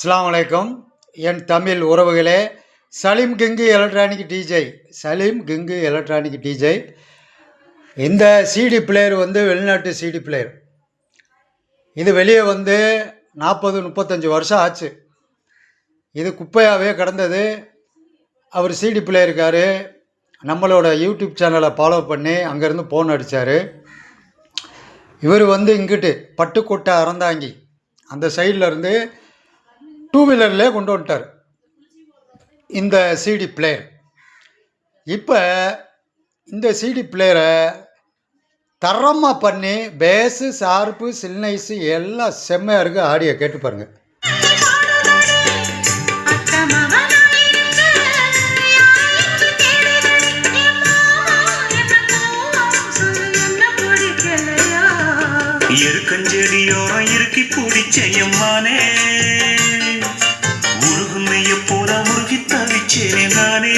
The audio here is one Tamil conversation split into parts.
அஸ்ஸலாமு அலைக்கும். என் தமிழ் உறவுகளே, சலீம் கிங்கு எலக்ட்ரானிக் டிஜே. இந்த சிடி பிளேயர் வந்து வெளிநாட்டு சிடி பிளேயர். இது வெளியே வந்து 40-35 வருஷம் ஆச்சு. இது குப்பையாகவே கிடந்தது. அவர் சிடி பிளேயருக்காரு நம்மளோட யூடியூப் சேனலை ஃபாலோ பண்ணி அங்கேருந்து ஃபோன் அடித்தார். இவர் வந்து இங்கிட்டு பட்டுக்கோட்டை அறந்தாங்கி அந்த சைடில் இருந்து 2 வீலர்லேயே கொண்டு வந்துட்டார் இந்த சிடி பிளேயர். இப்போ இந்த சிடி பிளேயரை தரமாக பண்ணி பேஸு, ஷார்ப்பு, சில்னைஸு எல்லாம் செம்மையாக இருக்குது. ஆடியோ கேட்டு பாருங்கள். இருக்கஞ்செடியோரம் இருக்கி பிடிச்சையம்மானே, உருகுமைய போல உருகி தவிச்சேனே நானே.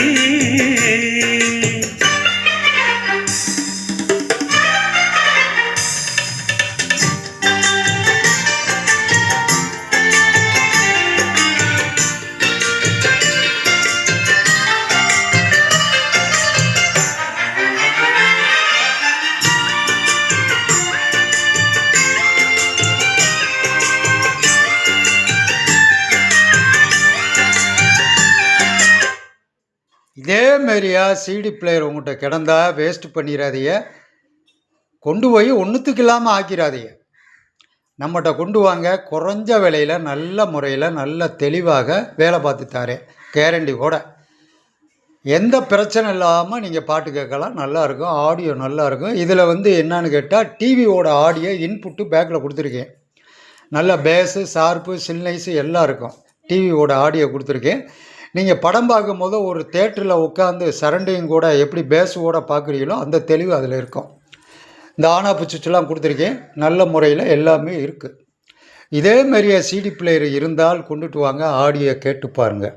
இதேமாரியா சிடி பிளேயர் உங்கள்கிட்ட கிடந்தா வேஸ்ட் பண்ணிடாதீங்க. கொண்டு போய் ஒன்றுத்துக்கு இல்லாமல் ஆக்கிடாதீங்க. நம்மகிட்ட கொண்டு வாங்க. குறைஞ்ச விலையில் நல்ல முறையில் நல்ல தெளிவாக வேலை பார்த்து தாரேன், கேரண்டி கூட. எந்த பிரச்சனை இல்லாமல் நீங்கள் பாட்டு கேட்கலாம். நல்லாயிருக்கும், ஆடியோ நல்லாயிருக்கும். இதில் வந்து என்னான்னு கேட்டால் டிவியோட ஆடியோ இன்புட்டு பேக்கில் கொடுத்துருக்கேன். நல்ல பேஸு, ஷார்ப்பு, சில்னைஸு எல்லாம் இருக்கும். டிவியோட ஆடியோ கொடுத்துருக்கேன். நீங்கள் படம் பார்க்கும் போது ஒரு தேட்டரில் உட்காந்து சரண்டிங் கூட எப்படி பேஸோட பார்க்குறீங்களோ அந்த தெளிவு அதில் இருக்கும். இந்த ஆன் ஆஃப் சுவிட்செலாம் கொடுத்துருக்கேன். நல்ல முறையில் எல்லாமே இருக்குது. இதேமாரியே சிடி பிளேயர் இருந்தால் கொண்டுட்டு வாங்க, ஆடியோ கேட்டு பாருங்கள்.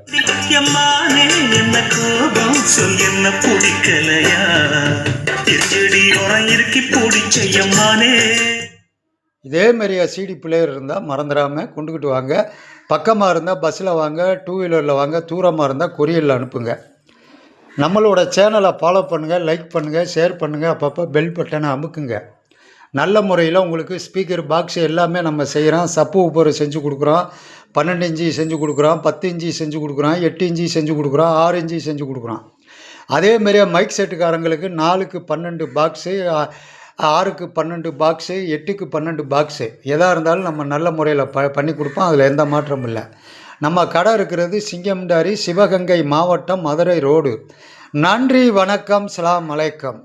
இதேமாரியா சிடி பிளேயர் இருந்தால் மறந்துடாமல் கொண்டுக்கிட்டு வாங்க. பக்கமாக இருந்தால் பஸ்ஸில் வாங்க, 2 வீலரில் வாங்க. தூரமாக இருந்தால் கொரியரில் அனுப்புங்க. நம்மளோட சேனலை ஃபாலோ பண்ணுங்கள், லைக் பண்ணுங்கள், ஷேர் பண்ணுங்கள். அப்பப்போ பெல் பட்டனை அமுக்குங்க. நல்ல முறையில் உங்களுக்கு ஸ்பீக்கர் பாக்ஸ் எல்லாமே நம்ம செய்கிறோம். சப்பு உப்பர் செஞ்சு கொடுக்குறோம். 12 இன்ச்சு செஞ்சு கொடுக்குறோம், 10 இன்ச்சு செஞ்சு கொடுக்குறோம், 8 இன்ச்சு செஞ்சு கொடுக்குறோம், 6 இன்ச்சு செஞ்சு கொடுக்குறோம். அதேமாரியே மைக் செட்டுக்காரங்களுக்கு 4க்கு 12 பாக்ஸு, 6க்கு 12 பாக்ஸு, 8க்கு 12 பாக்ஸு எதாக இருந்தாலும் நம்ம நல்ல முறையில் பண்ணி கொடுப்போம். அதில் எந்த மாற்றமும் இல்லை. நம்ம கடை இருக்கிறது சிங்கம்டாரி, சிவகங்கை மாவட்டம், மதுரை ரோடு. நன்றி, வணக்கம், அஸ்ஸலாமு அலைக்கும்.